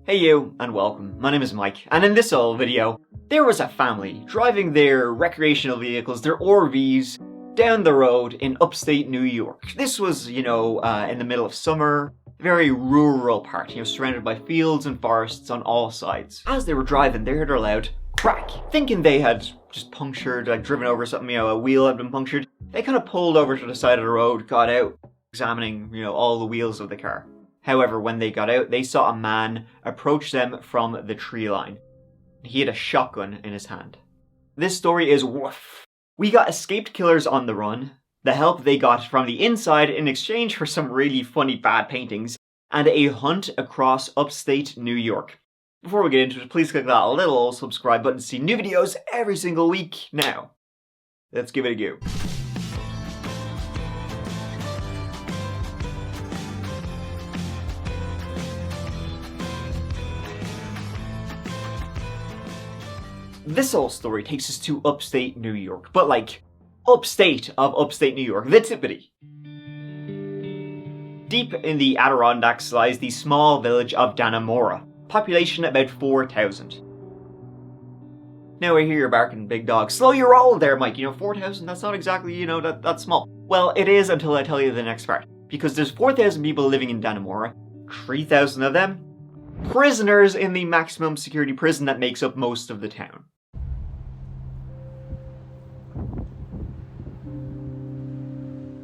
Hey you, and welcome. My name is Mike, and in this old video, there was a family driving their recreational vehicles, their RVs, down the road in upstate New York. This was, in the middle of summer, very rural part, surrounded by fields and forests on all sides. As they were driving, they heard a loud crack. Thinking they had just punctured, driven over something, a wheel had been punctured, they kind of pulled over to the side of the road, got out, examining, all the wheels of the car. However, when they got out, they saw a man approach them from the tree line. He had a shotgun in his hand. This story is woof. We got escaped killers on the run, the help they got from the inside in exchange for some really funny bad paintings, and a hunt across upstate New York. Before we get into it, please click that little subscribe button to see new videos every single week. Now, let's give it a go. This whole story takes us to upstate New York, but upstate of upstate New York, the Tippity. Deep in the Adirondacks lies the small village of Dannemora, population about 4,000. Now I hear you're barking big dog. Slow your roll there, Mike. 4,000, that's not exactly, that's small. Well, it is until I tell you the next part, because there's 4,000 people living in Dannemora, 3,000 of them prisoners in the maximum security prison that makes up most of the town.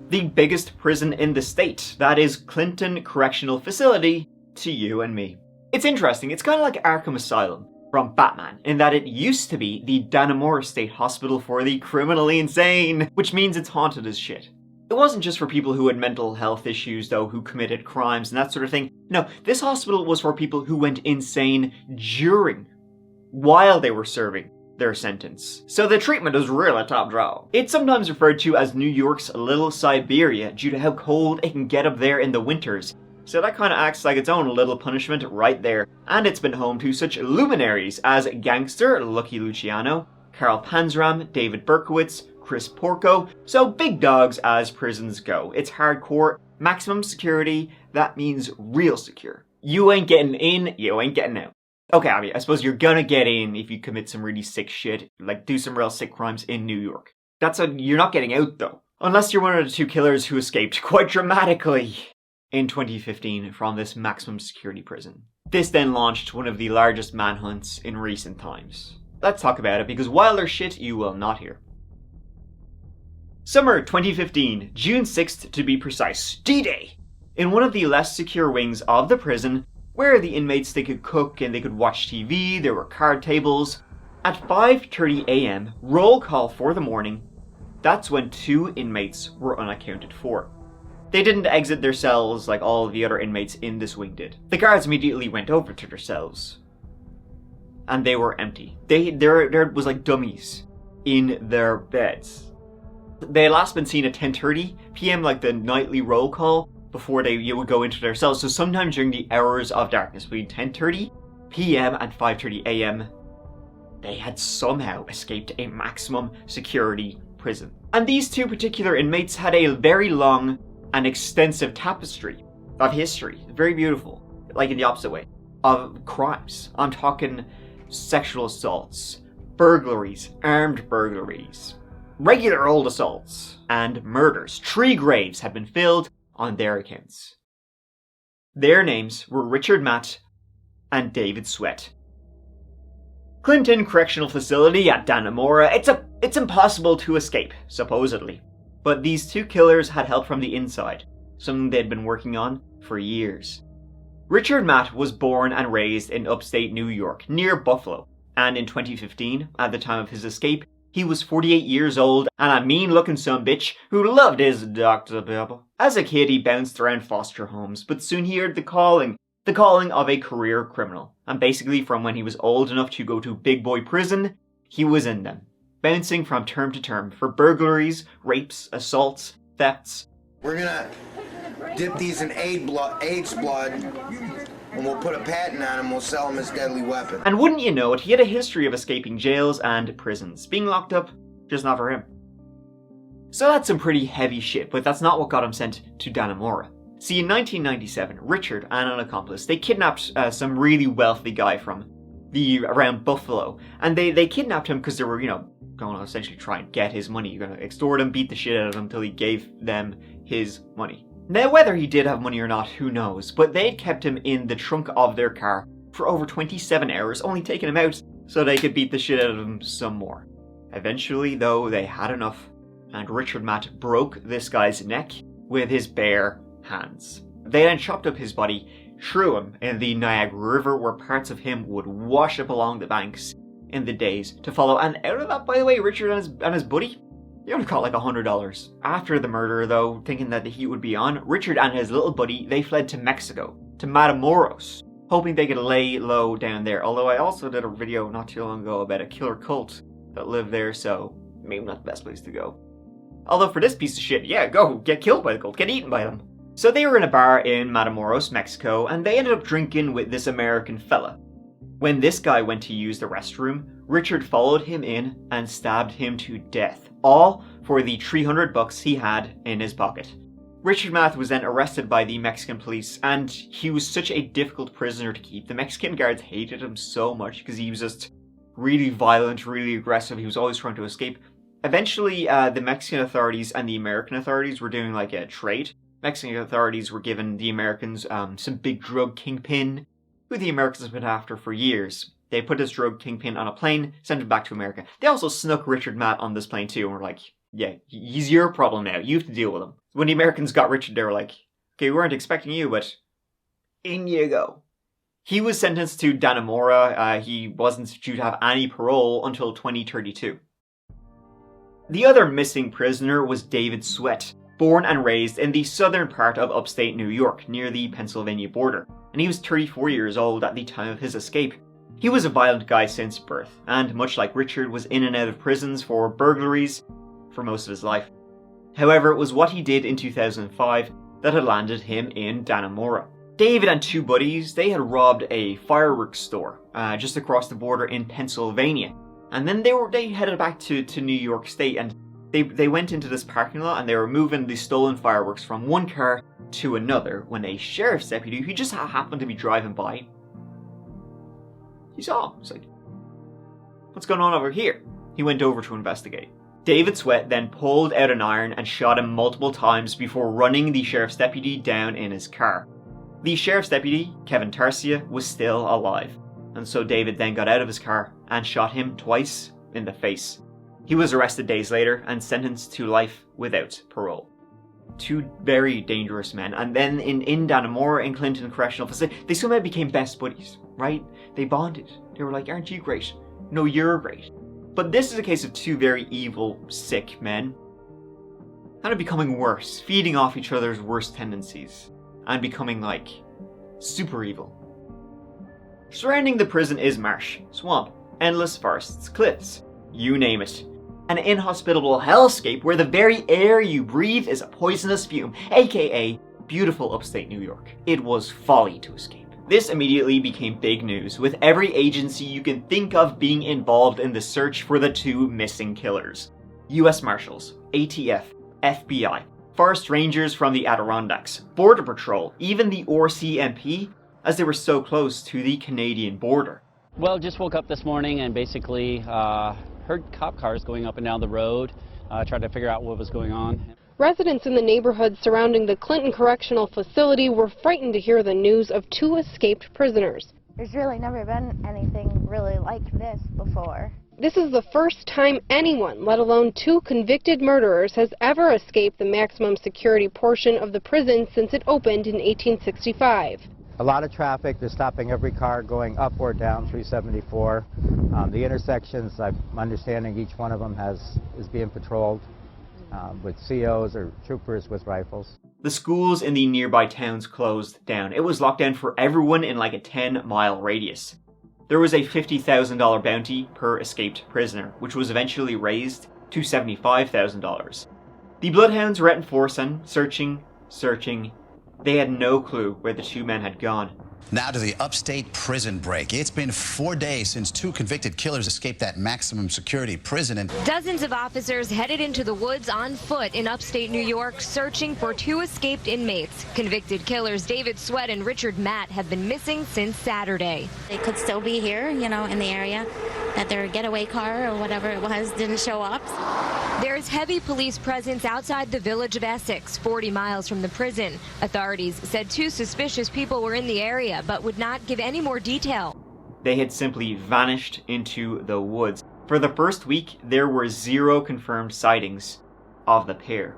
The biggest prison in the state, that is Clinton Correctional Facility, to you and me. It's interesting, it's kind of like Arkham Asylum from Batman, in that it used to be the Dannemora State Hospital for the criminally insane, which means it's haunted as shit. It wasn't just for people who had mental health issues, though, who committed crimes and that sort of thing. No, this hospital was for people who went insane while they were serving their sentence. So the treatment is really top draw. It's sometimes referred to as New York's Little Siberia due to how cold it can get up there in the winters. So that kind of acts like its own little punishment right there. And it's been home to such luminaries as Gangster Lucky Luciano, Carl Panzram, David Berkowitz, Chris Porco, so big dogs as prisons go. It's hardcore, maximum security, that means real secure. You ain't getting in, you ain't getting out. Okay, I suppose you're gonna get in if you commit some really sick shit, do some real sick crimes in New York. You're not getting out though. Unless you're one of the two killers who escaped quite dramatically in 2015 from this maximum security prison. This then launched one of the largest manhunts in recent times. Let's talk about it, because while there's shit you will not hear. Summer 2015, June 6th to be precise, D-Day. In one of the less secure wings of the prison, where the inmates, they could cook and they could watch TV, there were card tables. At 5:30 a.m, roll call for the morning, that's when 2 inmates were unaccounted for. They didn't exit their cells like all the other inmates in this wing did. The guards immediately went over to their cells, and they were empty. There was dummies in their beds. They had last been seen at 10:30 p.m, the nightly roll call, before they would go into their cells. So sometime during the hours of darkness, between 10:30 p.m. and 5:30 a.m, they had somehow escaped a maximum security prison. And these 2 particular inmates had a very long and extensive tapestry of history, very beautiful, in the opposite way, of crimes. I'm talking sexual assaults, burglaries, armed burglaries, regular old assaults, and murders. 3 graves had been filled on their accounts. Their names were Richard Matt and David Sweat. Clinton Correctional Facility at Dannemora, it's impossible to escape, supposedly. But these 2 killers had help from the inside, something they'd been working on for years. Richard Matt was born and raised in upstate New York, near Buffalo, and in 2015, at the time of his escape, he was 48 years old and a mean-looking sumbitch who loved his Dr. Pepper. As a kid, he bounced around foster homes, but soon he heard the calling of a career criminal. And basically, from when he was old enough to go to big boy prison, he was in them, bouncing from term to term for burglaries, rapes, assaults, thefts. We're gonna dip these in AIDS blood, and we'll put a patent on him, we'll sell him as deadly weapon. And wouldn't you know it, he had a history of escaping jails and prisons. Being locked up, just not for him. So that's some pretty heavy shit, but that's not what got him sent to Dannemora. See, in 1997, Richard and an accomplice, they kidnapped some really wealthy guy from around Buffalo, and they kidnapped him because they were, going to essentially try and get his money. You're going to extort him, beat the shit out of him until he gave them his money. Now, whether he did have money or not, who knows, but they'd kept him in the trunk of their car for over 27 hours, only taking him out so they could beat the shit out of him some more. Eventually, though, they had enough, and Richard Matt broke this guy's neck with his bare hands. They then chopped up his body, threw him in the Niagara River, where parts of him would wash up along the banks in the days to follow. And out of that, by the way, Richard and his buddy, they only got like $100. After the murder, though, thinking that the heat would be on, Richard and his little buddy, they fled to Mexico, to Matamoros, hoping they could lay low down there. Although I also did a video not too long ago about a killer cult that lived there, so maybe not the best place to go. Although for this piece of shit, yeah, go, get killed by the cult, get eaten by them. So they were in a bar in Matamoros, Mexico, and they ended up drinking with this American fella. When this guy went to use the restroom, Richard followed him in and stabbed him to death, all for the $300 he had in his pocket. Richard Math was then arrested by the Mexican police, and he was such a difficult prisoner to keep. The Mexican guards hated him so much because he was just really violent, really aggressive. He was always trying to escape. Eventually, the Mexican authorities and the American authorities were doing like a trade. Mexican authorities were giving the Americans some big drug kingpin, who the Americans have been after for years. They put this drug kingpin on a plane, sent him back to America. They also snuck Richard Matt on this plane too, and were like, yeah, he's your problem now. You have to deal with him. When the Americans got Richard, they were like, okay, we weren't expecting you, but in you go. He was sentenced to Dannemora. He wasn't due to have any parole until 2032. The other missing prisoner was David Sweat, born and raised in the southern part of upstate New York, near the Pennsylvania border, and he was 34 years old at the time of his escape. He was a violent guy since birth, and much like Richard, was in and out of prisons for burglaries for most of his life. However, it was what he did in 2005 that had landed him in Dannemora. David and two buddies, they had robbed a fireworks store just across the border in Pennsylvania, and then they headed back to New York State, and they went into this parking lot and they were moving the stolen fireworks from one car to another when a sheriff's deputy, who just happened to be driving by, he saw him. He's like, what's going on over here? He went over to investigate. David Sweat then pulled out an iron and shot him multiple times before running the sheriff's deputy down in his car. The sheriff's deputy, Kevin Tarsia, was still alive, and so David then got out of his car and shot him twice in the face. He was arrested days later and sentenced to life without parole. Two very dangerous men. And then in Dannemora, in Clinton Correctional Facility, they somehow became best buddies, right? They bonded. They were like, aren't you great? No, you're great. But this is a case of two very evil, sick men, kind of becoming worse, feeding off each other's worst tendencies, and becoming like super evil. Surrounding the prison is marsh, swamp, endless forests, cliffs, you name it. An inhospitable hellscape where the very air you breathe is a poisonous fume, aka beautiful upstate New York. It was folly to escape. This immediately became big news, with every agency you can think of being involved in the search for the two missing killers. US Marshals, ATF, FBI, Forest Rangers from the Adirondacks, Border Patrol, even the RCMP, as they were so close to the Canadian border. Well, just woke up this morning and basically heard cop cars going up and down the road, tried to figure out what was going on. Residents in the neighborhood surrounding the Clinton Correctional Facility were frightened to hear the news of two escaped prisoners. There's really never been anything really like this before. This is the first time anyone, let alone two convicted murderers, has ever escaped the maximum security portion of the prison since it opened in 1865. A lot of traffic. They're stopping every car going up or down 374. The intersections, I'm understanding each one of them is being patrolled with COs or troopers with rifles. The schools in the nearby towns closed down. It was locked down for everyone in like a 10-mile radius. There was a $50,000 bounty per escaped prisoner, which was eventually raised to $75,000. The bloodhounds were out in force and searching. They had no clue where the two men had gone. Now to the upstate prison break. It's been 4 days since 2 convicted killers escaped that maximum security prison. And dozens of officers headed into the woods on foot in upstate New York, searching for 2 escaped inmates. Convicted killers David Sweat and Richard Matt have been missing since Saturday. They could still be here, you know, in the area, that their getaway car or whatever it was didn't show up. There's heavy police presence outside the village of Essex, 40 miles from the prison. Authorities said 2 suspicious people were in the area, but would not give any more detail. They had simply vanished into the woods. For the first week, there were 0 confirmed sightings of the pair.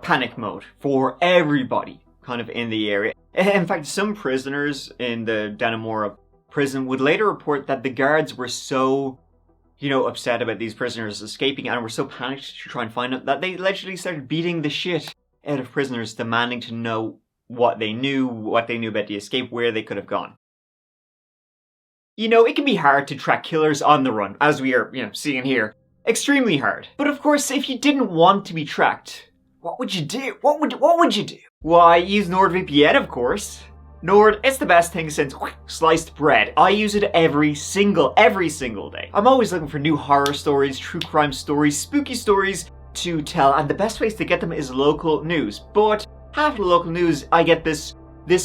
Panic mode for everybody kind of in the area. In fact, some prisoners in the Dannemora prison would later report that the guards were so, upset about these prisoners escaping and were so panicked to try and find them that they literally started beating the shit out of prisoners, demanding to know what they knew about the escape, where they could have gone. It can be hard to track killers on the run, as we are, seeing here. Extremely hard. But of course, if you didn't want to be tracked, what would you do? What would you do? Why, use NordVPN, of course. Nord, it's the best thing since sliced bread. I use it every single day. I'm always looking for new horror stories, true crime stories, spooky stories to tell, and the best ways to get them is local news. But half the local news, I get this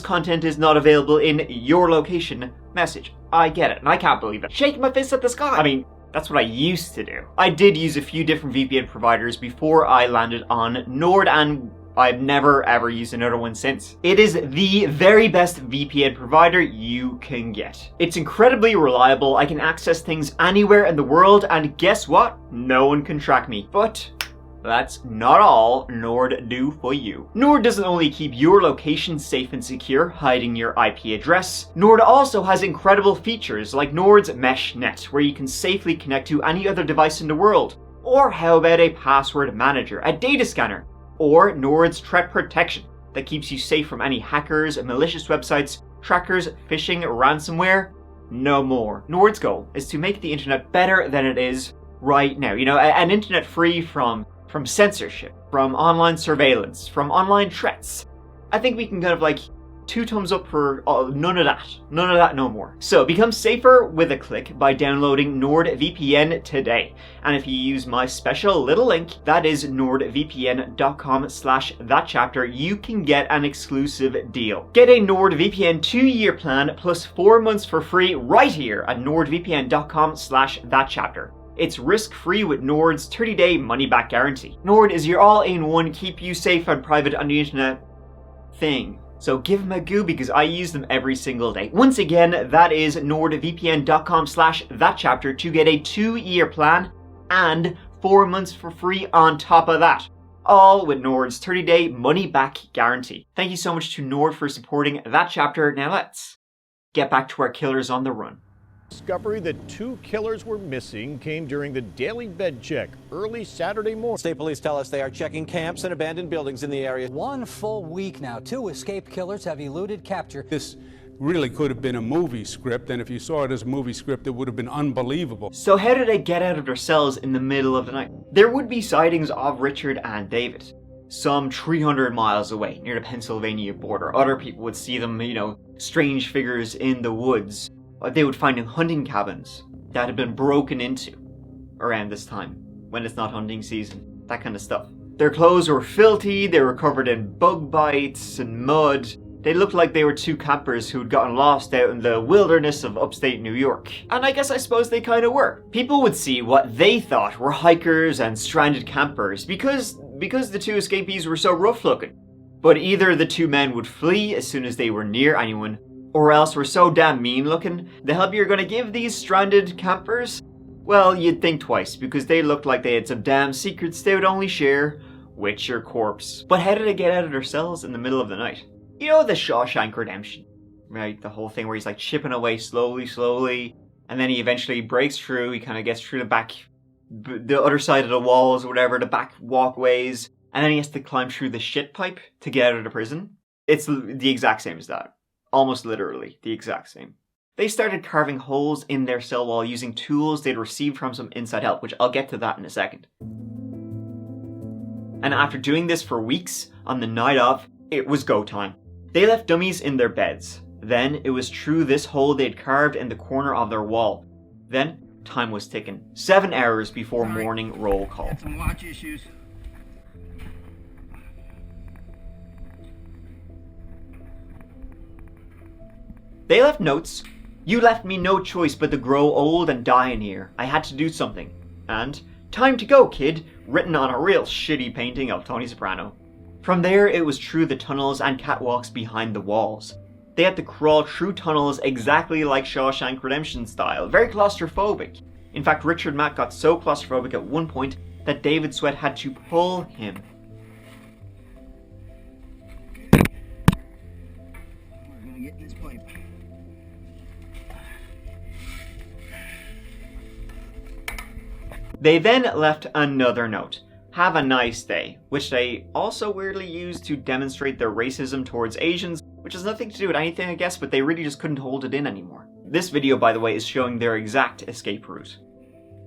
content is not available in your location message. I get it, and I can't believe it. Shaking my fist at the sky. I mean, that's what I used to do. I did use a few different VPN providers before I landed on Nord, and I've never ever used another one since. It is the very best VPN provider you can get. It's incredibly reliable. I can access things anywhere in the world, and guess what? No one can track me. But that's not all Nord do for you. Nord doesn't only keep your location safe and secure, hiding your IP address. Nord also has incredible features like Nord's Mesh Net, where you can safely connect to any other device in the world. Or how about a password manager, a data scanner? Or Nord's Threat Protection, that keeps you safe from any hackers, malicious websites, trackers, phishing, ransomware. No more. Nord's goal is to make the internet better than it is right now. An internet free from censorship, from online surveillance, from online threats. I think we can kind of 2 thumbs up for none of that no more. So become safer with a click by downloading NordVPN today. And if you use my special little link, that is nordvpn.com/thatchapter, you can get an exclusive deal. Get a NordVPN 2-year plan plus 4 months for free right here at nordvpn.com/thatchapter. It's risk-free with Nord's 30-day money-back guarantee. Nord is your all-in-one, keep you safe and private on the internet thing. So give them a go because I use them every single day. Once again, that is nordvpn.com/thatchapter to get a 2-year plan and 4 months for free on top of that. All with Nord's 30-day money-back guarantee. Thank you so much to Nord for supporting That Chapter. Now let's get back to our killers on the run. Discovery that 2 killers were missing came during the daily bed check early Saturday morning. State police tell us they are checking camps and abandoned buildings in the area. 1 full week now. 2 escaped killers have eluded capture. This really could have been a movie script, and if you saw it as a movie script, it would have been unbelievable. So how did they get out of their cells in the middle of the night? There would be sightings of Richard and David, some 300 miles away near the Pennsylvania border. Other people would see them, strange figures in the woods. They would find in hunting cabins that had been broken into around this time, when it's not hunting season, that kind of stuff. Their clothes were filthy, they were covered in bug bites and mud. They looked like they were 2 campers who'd gotten lost out in the wilderness of upstate New York. And I suppose they kind of were. People would see what they thought were hikers and stranded campers because the 2 escapees were so rough looking. But either the 2 men would flee as soon as they were near anyone, or else were so damn mean looking, the help you're gonna give these stranded campers? Well, you'd think twice, because they looked like they had some damn secrets they would only share with your corpse. But how did they get out of their cells in the middle of the night? The Shawshank Redemption, right? The whole thing where he's chipping away slowly, and then he eventually breaks through, he kind of gets through the other side of the walls or whatever, the back walkways, and then he has to climb through the shit pipe to get out of the prison. It's the exact same as that. Almost literally the exact same. They started carving holes in their cell wall using tools they'd received from some inside help, which I'll get to that in a second. And after doing this for weeks, on the night of, it was go time. They left dummies in their beds, Then it was through this hole they'd carved in the corner of their wall. Then time was ticking. 7 hours before morning roll call. Some watch issues. They left notes. You left me no choice but to grow old and die in here. I had to do something. And time to go, kid, written on a real shitty painting of Tony Soprano. From there, it was through the tunnels and catwalks behind the walls. They had to crawl through tunnels exactly like Shawshank Redemption style, very claustrophobic. In fact, Richard Matt got so claustrophobic at one point that David Sweat had to pull him. We're gonna get in this pipe. They then left another note. Have a nice day, which they also weirdly used to demonstrate their racism towards Asians, which has nothing to do with anything, I guess, but they really just couldn't hold it in anymore. This video, by the way, is showing their exact escape route.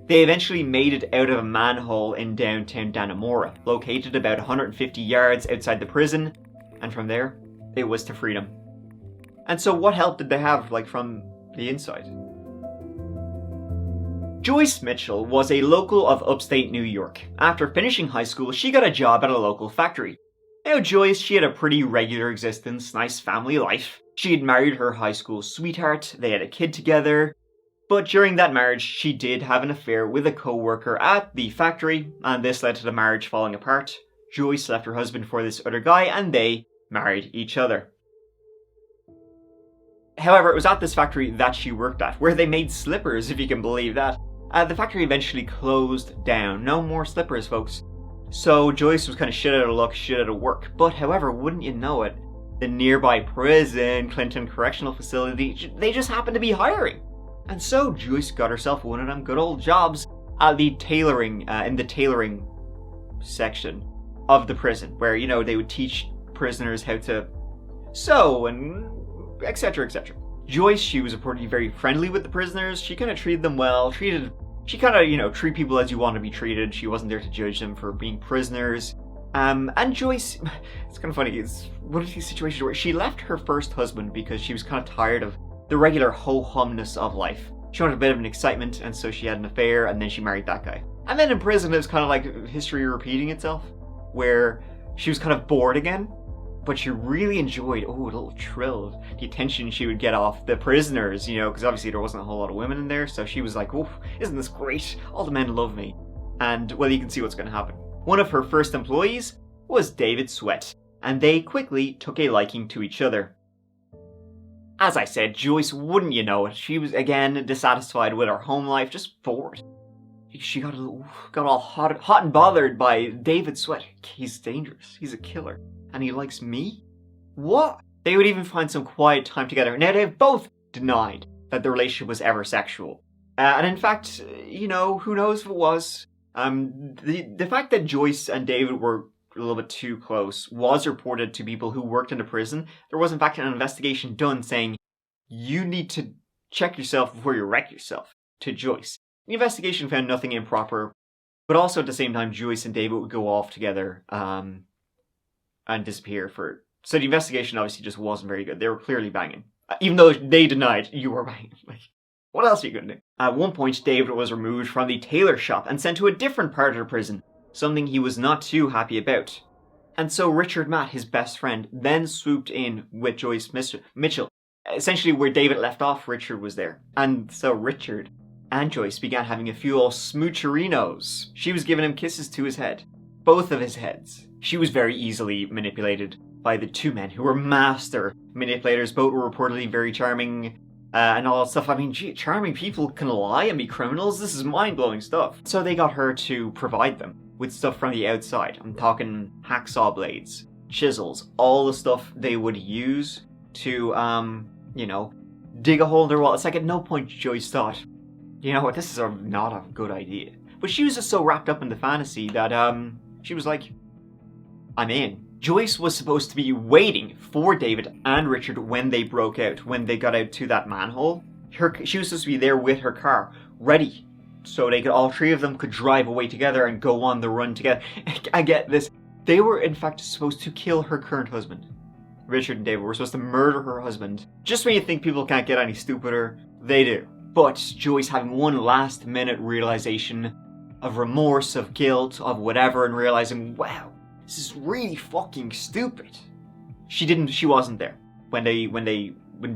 They eventually made it out of a manhole in downtown Dannemora, located about 150 yards outside the prison, and from there, it was to freedom. And so what help did they have, like, from the inside? Joyce Mitchell was a local of upstate New York. After finishing high school, she got a job at a local factory. Now Joyce, she had a pretty regular existence, nice family life. She had married her high school sweetheart, they had a kid together. But during that marriage, she did have an affair with a co-worker at the factory, and this led to the marriage falling apart. Joyce left her husband for this other guy, and they married each other. However, it was at this factory that she worked at, where they made slippers, if you can believe that. The factory eventually closed down. No more slippers, folks. So Joyce was kind of shit out of luck, shit out of work. But however, wouldn't you know it, the nearby prison, Clinton Correctional Facility, they just happened to be hiring. And so Joyce got herself one of them good old jobs at the tailoring, in the tailoring section of the prison, where, you know, they would teach prisoners how to sew and etc, etc. Joyce, she was reportedly very friendly with the prisoners. She kind of treated them well, she kind of, you know, treat people as you want to be treated. She wasn't there to judge them for being prisoners. And Joyce, it's kind of funny, it's one of these situations where she left her first husband because she was kind of tired of the regular ho-humness of life. She wanted a bit of an excitement, and so she had an affair, and then she married that guy. And then in prison, it was kind of like history repeating itself, where she was kind of bored again, but she really enjoyed, a little thrill of the attention she would get off the prisoners, you know, because obviously there wasn't a whole lot of women in there, so she was like, oh, isn't this great? All the men love me. And, well, you can see what's going to happen. One of her first employees was David Sweat, and they quickly took a liking to each other. As I said, Joyce, wouldn't you know it, she was, again, dissatisfied with her home life, just bored. She got all hot and bothered by David Sweat. He's dangerous, he's a killer. And he likes me? What? They would even find some quiet time together. Now, they've both denied that the relationship was ever sexual. And in fact, you know, who knows if it was. The fact that Joyce and David were a little bit too close was reported to people who worked in the prison. There was in fact an investigation done saying, you need to check yourself before you wreck yourself, to Joyce. The investigation found nothing improper, but also at the same time, Joyce and David would go off together, and disappear for... So the investigation obviously just wasn't very good. They were clearly banging. Even though they denied you were banging. Like, what else are you gonna do? At one point, David was removed from the tailor shop and sent to a different part of the prison, something he was not too happy about. And so Richard Matt, his best friend, then swooped in with Joyce Mitchell. Essentially where David left off, Richard was there. And so Richard and Joyce began having a few old smoocherinos. She was giving him kisses to his head. Both of his heads. She was very easily manipulated by the two men who were master manipulators. Both were reportedly very charming and all that stuff. I mean, gee, charming people can lie and be criminals. This is mind-blowing stuff. So they got her to provide them with stuff from the outside. I'm talking hacksaw blades, chisels, all the stuff they would use to, you know, dig a hole in their wall. It's like at no point Joyce thought, you know what, this is not a good idea. But she was just so wrapped up in the fantasy that, she was like, I'm in. Joyce was supposed to be waiting for David and Richard when they broke out, when they got out to that manhole. She was supposed to be there with her car, ready, so they could, all three of them could drive away together and go on the run together. I get this. They were in fact supposed to kill her current husband. Richard and David were supposed to murder her husband. Just when you think people can't get any stupider, they do. But Joyce, having one last minute realization of remorse, of guilt, of whatever, and realizing, wow, this is really fucking stupid. She wasn't there. When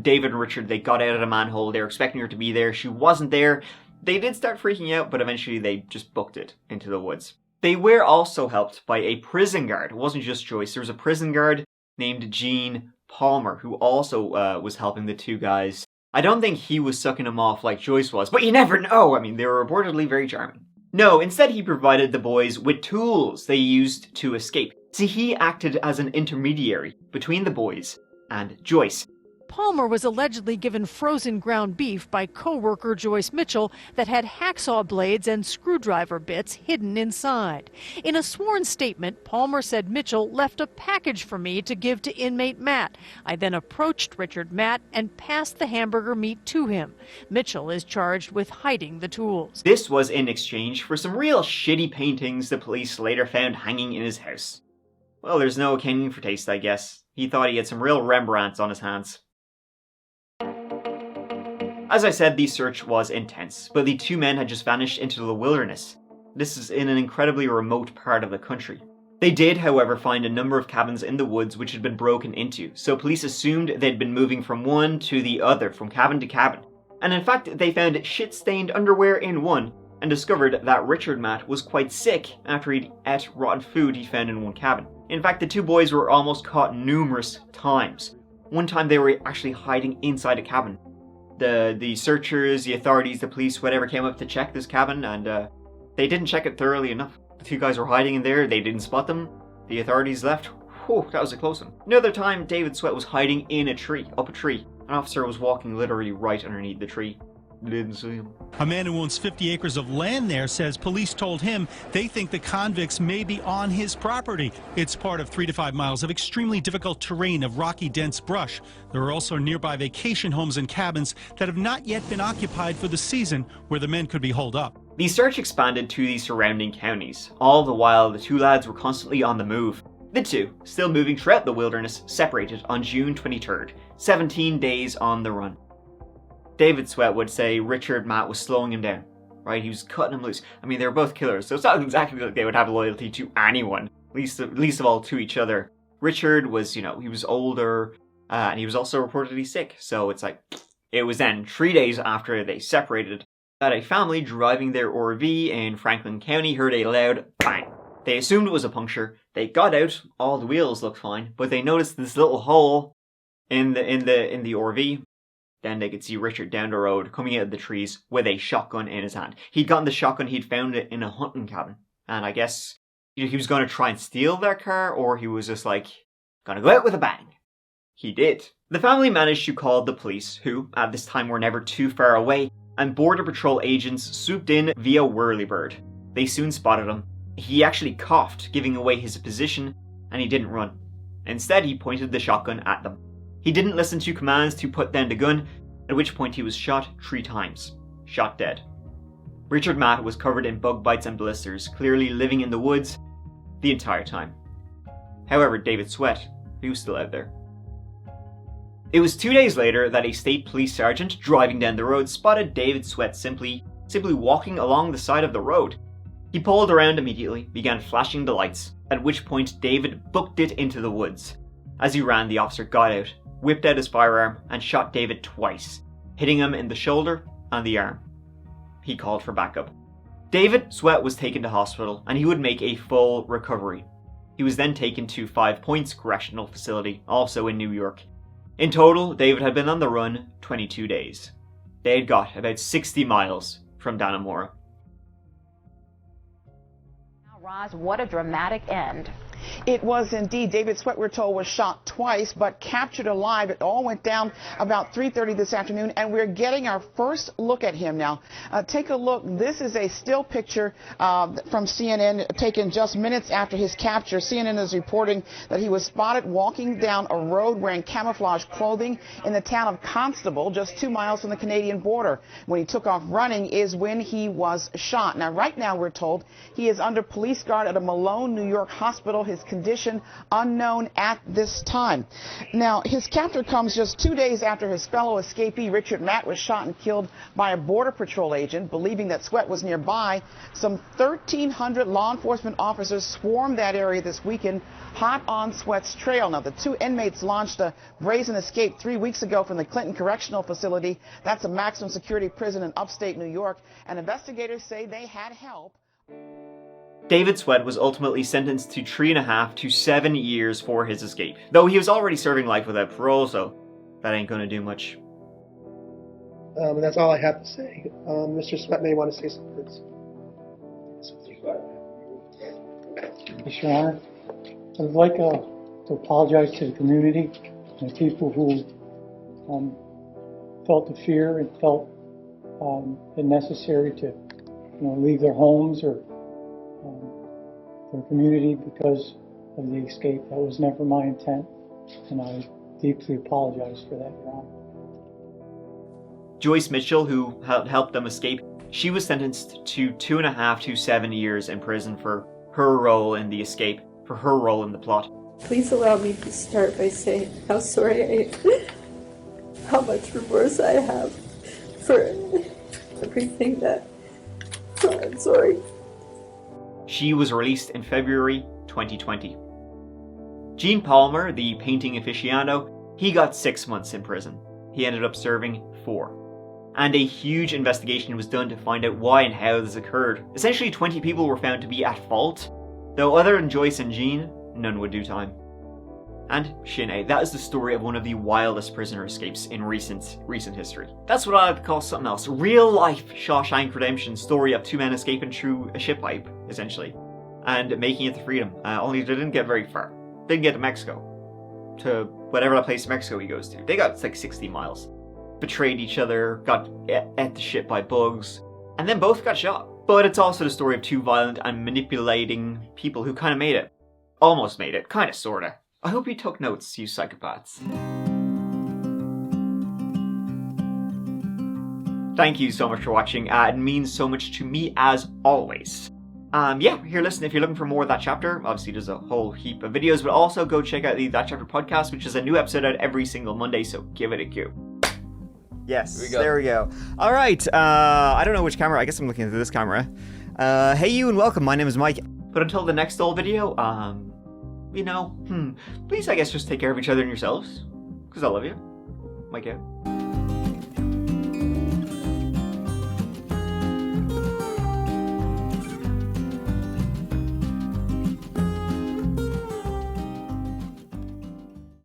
David and Richard, they got out of the manhole, they were expecting her to be there, she wasn't there. They did start freaking out, but eventually they just booked it into the woods. They were also helped by a prison guard. It wasn't just Joyce, there was a prison guard named Gene Palmer, who also was helping the two guys. I don't think he was sucking them off like Joyce was, but you never know. I mean, they were reportedly very charming. No, instead he provided the boys with tools they used to escape. See, he acted as an intermediary between the boys and Joyce. Palmer was allegedly given frozen ground beef by co-worker Joyce Mitchell that had hacksaw blades and screwdriver bits hidden inside. In a sworn statement, Palmer said Mitchell left a package for me to give to inmate Matt. I then approached Richard Matt and passed the hamburger meat to him. Mitchell is charged with hiding the tools. This was in exchange for some real shitty paintings the police later found hanging in his house. Well, there's no accounting for taste, I guess. He thought he had some real Rembrandts on his hands. As I said, the search was intense, but the two men had just vanished into the wilderness. This is in an incredibly remote part of the country. They did, however, find a number of cabins in the woods which had been broken into, so police assumed they'd been moving from one to the other, from cabin to cabin. And in fact, they found shit-stained underwear in one, and discovered that Richard Matt was quite sick after he'd ate rotten food he found in one cabin. In fact, the two boys were almost caught numerous times. One time they were actually hiding inside a cabin. The searchers, the authorities, the police, whatever came up to check this cabin, and they didn't check it thoroughly enough. The two guys were hiding in there, they didn't spot them, the authorities left. Whew, that was a close one. Another time, David Sweat was hiding in a tree, up a tree. An officer was walking literally right underneath the tree. Didn't see him. A man who owns 50 acres of land there says police told him they think the convicts may be on his property. It's part of 3 to 5 miles of extremely difficult terrain of rocky, dense brush. There are also nearby vacation homes and cabins that have not yet been occupied for the season where the men could be holed up. The search expanded to the surrounding counties. All the while, the two lads were constantly on the move. The two, still moving throughout the wilderness, separated on June 23rd, 17 days on the run. David Sweat would say Richard Matt was slowing him down, right? He was cutting him loose. I mean, they were both killers, so it's not exactly like they would have loyalty to anyone, least of all to each other. Richard was, he was older, and he was also reportedly sick, so it's like, it was then 3 days after they separated that a family driving their RV in Franklin County heard a loud bang. They assumed it was a puncture. They got out, all the wheels looked fine, but they noticed this little hole in the RV. Then they could see Richard down the road, coming out of the trees with a shotgun in his hand. He'd gotten the shotgun, he'd found it in a hunting cabin. And I guess he was going to try and steal their car, or he was just like, gonna go out with a bang. He did. The family managed to call the police, who, at this time, were never too far away, and Border Patrol agents swooped in via Whirlybird. They soon spotted him. He actually coughed, giving away his position, and he didn't run. Instead, he pointed the shotgun at them. He didn't listen to commands to put down the gun, at which point he was shot 3 times. Shot dead. Richard Matt was covered in bug bites and blisters, clearly living in the woods the entire time. However, David Sweat, he was still out there. It was 2 days later that a state police sergeant driving down the road spotted David Sweat simply walking along the side of the road. He pulled around immediately, began flashing the lights, at which point David booked it into the woods. As he ran, the officer got out, whipped out his firearm, and shot David twice, hitting him in the shoulder and the arm. He called for backup. David Sweat was taken to hospital, and he would make a full recovery. He was then taken to 5 Points Correctional Facility, also in New York. In total, David had been on the run 22 days. They had got about 60 miles from Dannemora. Now, Roz, what a dramatic end. It was indeed. David Sweat, we're told, was shot twice, but captured alive. It all went down about 3:30 this afternoon, and we're getting our first look at him now. Take a look. This is a still picture from CNN taken just minutes after his capture. CNN is reporting that he was spotted walking down a road wearing camouflage clothing in the town of Constable, just 2 miles from the Canadian border. When he took off running is when he was shot. Now, right now, we're told he is under police guard at a Malone, New York hospital. His his condition unknown at this time. Now, his capture comes just 2 days after his fellow escapee, Richard Matt, was shot and killed by a Border Patrol agent. Believing that Sweat was nearby, some 1,300 law enforcement officers swarmed that area this weekend, hot on Sweat's trail. Now, the two inmates launched a brazen escape 3 weeks ago from the Clinton Correctional Facility. That's a maximum security prison in upstate New York, and investigators say they had help. David Sweat was ultimately sentenced to 3.5 to 7 years for his escape, though he was already serving life without parole, so that ain't gonna do much. And that's all I have to say. Mr. Sweat may want to say something. Yes, Your Honor. I'd like to apologize to the community and the people who felt the fear and felt it necessary to, leave their homes or their community because of the escape. That was never my intent, and I deeply apologize for that, Your Honor. Joyce Mitchell, who helped them escape, she was sentenced to 2.5 to 7 years in prison for her role in the escape, for her role in the plot. Please allow me to start by saying how sorry I am, how much remorse I have for everything that I'm sorry. She was released in February 2020. Gene Palmer, the painting aficionado, he got 6 months in prison. He ended up serving 4. And a huge investigation was done to find out why and how this occurred. Essentially, 20 people were found to be at fault, though other than Joyce and Gene, none would do time. And Shinee, that is the story of one of the wildest prisoner escapes in recent history. That's what I would call something else. Real life Shawshank Redemption story of 2 men escaping through a ship pipe, essentially, and making it to freedom. Only they didn't get very far. They didn't get to Mexico. To whatever that place in Mexico he goes to. They got like 60 miles. Betrayed each other, got at the ship by bugs, and then both got shot. But it's also the story of 2 violent and manipulating people who kind of made it. Almost made it, kind of, sorta. I hope you took notes, you psychopaths. Thank you so much for watching. It means so much to me as always. Yeah, here, listen, if you're looking for more of That Chapter, obviously there's a whole heap of videos, but also go check out the That Chapter podcast, which is a new episode out every single Monday, so give it a go. Yes, there we go. All right, I don't know which camera. I guess I'm looking into this camera. Hey you and welcome. My name is Mike. But until the next old video, please I guess just take care of each other and yourselves. Because I love you. Mike out.